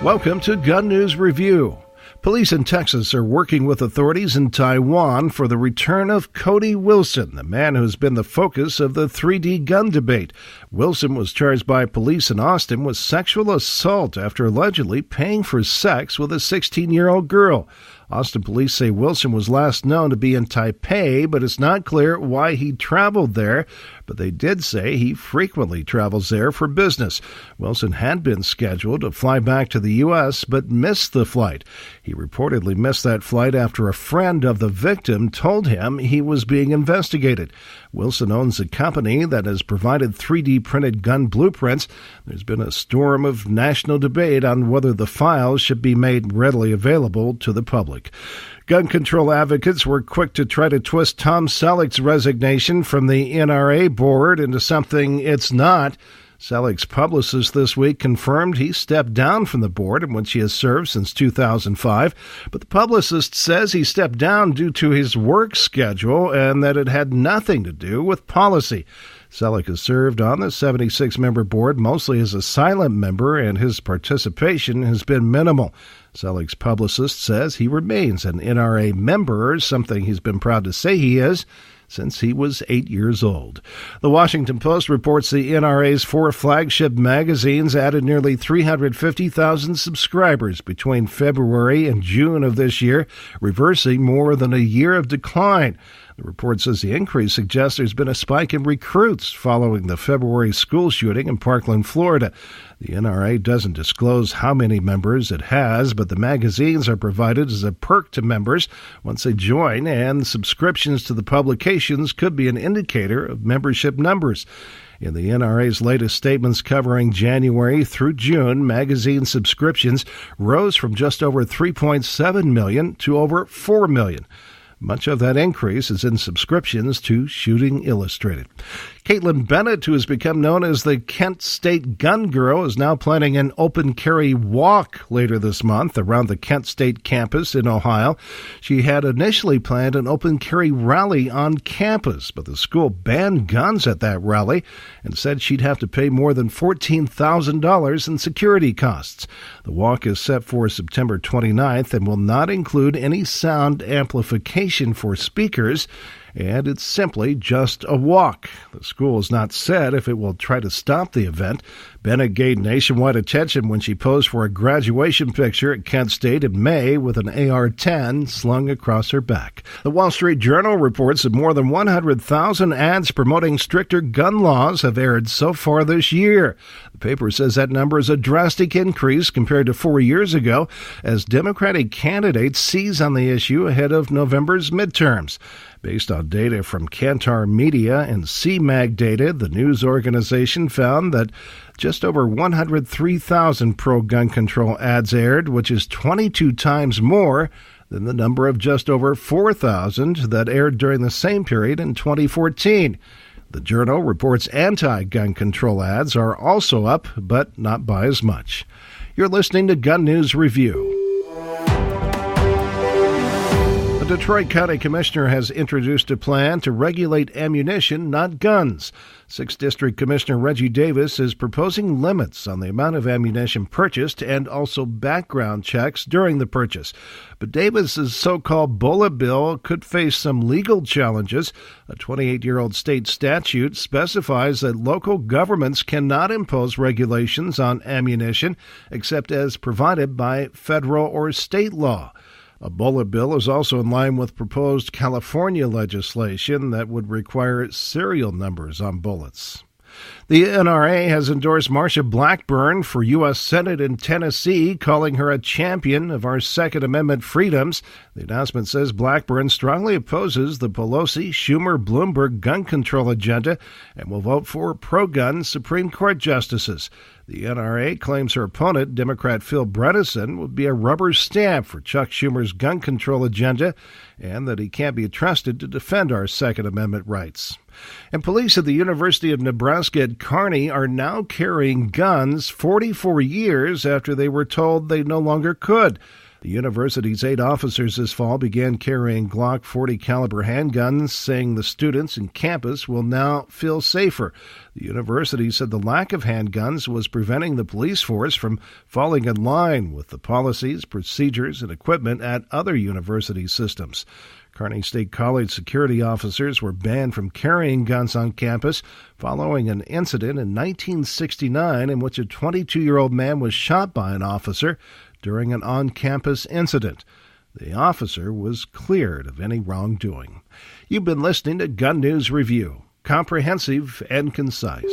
Welcome to Gun News Review. Police in Texas are working with authorities in Taiwan for the return of Cody Wilson, the man who's been the focus of the 3D gun debate. Wilson was charged by police in Austin with sexual assault after allegedly paying for sex with a 16-year-old girl. Austin police say Wilson was last known to be in Taipei, but it's not clear why he traveled there. But they did say he frequently travels there for business. Wilson had been scheduled to fly back to the U.S., but missed the flight. He reportedly missed that flight after a friend of the victim told him he was being investigated. Wilson owns a company that has provided 3D printed gun blueprints. There's been a storm of national debate on whether the files should be made readily available to the public. Gun control advocates were quick to try to twist Tom Selleck's resignation from the NRA board into something it's not. Selleck's publicist this week confirmed he stepped down from the board in which he has served since 2005, but the publicist says he stepped down due to his work schedule and that it had nothing to do with policy. Selleck has served on the 76-member board mostly as a silent member, and his participation has been minimal. Selleck's publicist says he remains an NRA member, something he's been proud to say he is since he was 8 years old. The Washington Post reports the NRA's 4 flagship magazines added nearly 350,000 subscribers between February and June of this year, reversing more than a year of decline. The report says the increase suggests there's been a spike in recruits following the February school shooting in Parkland, Florida. The NRA doesn't disclose how many members it has, but the magazines are provided as a perk to members once they join, and subscriptions to the publications could be an indicator of membership numbers. In the NRA's latest statements covering January through June, magazine subscriptions rose from just over 3.7 million to over 4 million. Much of that increase is in subscriptions to Shooting Illustrated. Caitlin Bennett, who has become known as the Kent State Gun Girl, is now planning an open carry walk later this month around the Kent State campus in Ohio. She had initially planned an open carry rally on campus, but the school banned guns at that rally and said she'd have to pay more than $14,000 in security costs. The walk is set for September 29th and will not include any sound amplification for speakers, and it's simply just a walk. The school has not said if it will try to stop the event. Bennett gained nationwide attention when she posed for a graduation picture at Kent State in May with an AR-10 slung across her back. The Wall Street Journal reports that more than 100,000 ads promoting stricter gun laws have aired so far this year. The paper says that number is a drastic increase compared to 4 years ago as Democratic candidates seize on the issue ahead of November's midterms. Based on data from Kantar Media and CMAG data, the news organization found that just over 103,000 pro-gun control ads aired, which is 22 times more than the number of just over 4,000 that aired during the same period in 2014. The Journal reports anti-gun control ads are also up, but not by as much. You're listening to Gun News Review. The Detroit County Commissioner has introduced a plan to regulate ammunition, not guns. 6th District Commissioner Reggie Davis is proposing limits on the amount of ammunition purchased and also background checks during the purchase. But Davis's so-called bullet bill could face some legal challenges. A 28-year-old state statute specifies that local governments cannot impose regulations on ammunition except as provided by federal or state law. A bullet bill is also in line with proposed California legislation that would require serial numbers on bullets. The NRA has endorsed Marsha Blackburn for U.S. Senate in Tennessee, calling her a champion of our Second Amendment freedoms. The announcement says Blackburn strongly opposes the Pelosi-Schumer-Bloomberg gun control agenda and will vote for pro-gun Supreme Court justices. The NRA claims her opponent, Democrat Phil Bredesen, would be a rubber stamp for Chuck Schumer's gun control agenda and that he can't be trusted to defend our Second Amendment rights. And police at the University of Nebraska at Kearney are now carrying guns 44 years after they were told they no longer could. The university's 8 officers this fall began carrying Glock 40 caliber handguns, saying the students and campus will now feel safer. The university said the lack of handguns was preventing the police force from falling in line with the policies, procedures, and equipment at other university systems. Kearney State College security officers were banned from carrying guns on campus following an incident in 1969 in which a 22-year-old man was shot by an officer during an on-campus incident. The officer was cleared of any wrongdoing. You've been listening to Gun News Review, comprehensive and concise.